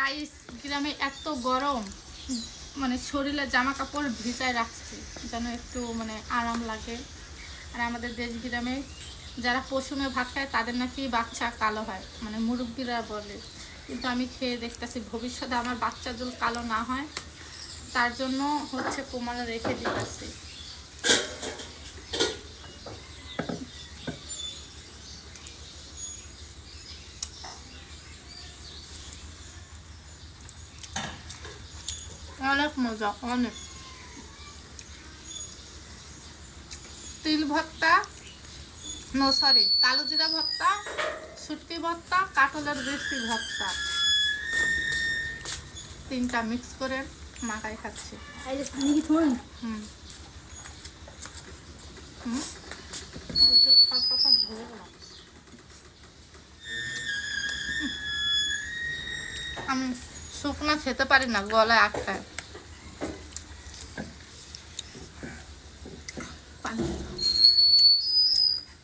Guys গ্রামে এত গরম, মানে শরীরে জামা কাপড় ভিজায় রাখছে যেন একটু মানে আরাম লাগে। আর আমাদের দেশ গ্রামে যারা পশুমে ভাত খায় তাদের নাকি বাচ্চা কালো হয়, মানে মুরব্বীরা বলে। কিন্তু আমি খেয়ে দেখতেছি ভবিষ্যতে আমার বাচ্চা যদি কালো না হয় তার জন্য হচ্ছে প্রমাণে রেখে দিতেছি। অনেক মজা, অনেক। তিল ভর্তা, নো সরি, কালো জিরা ভর্তা, শুটকি ভর্তা, কাঁঠালের বৃষ্টি ভর্তা, তিনটা মিক্স করে মাখাই খাচ্ছি। হুম হুম আমি শুকনা খেতে পারি না, গলায় আটকায়। পানি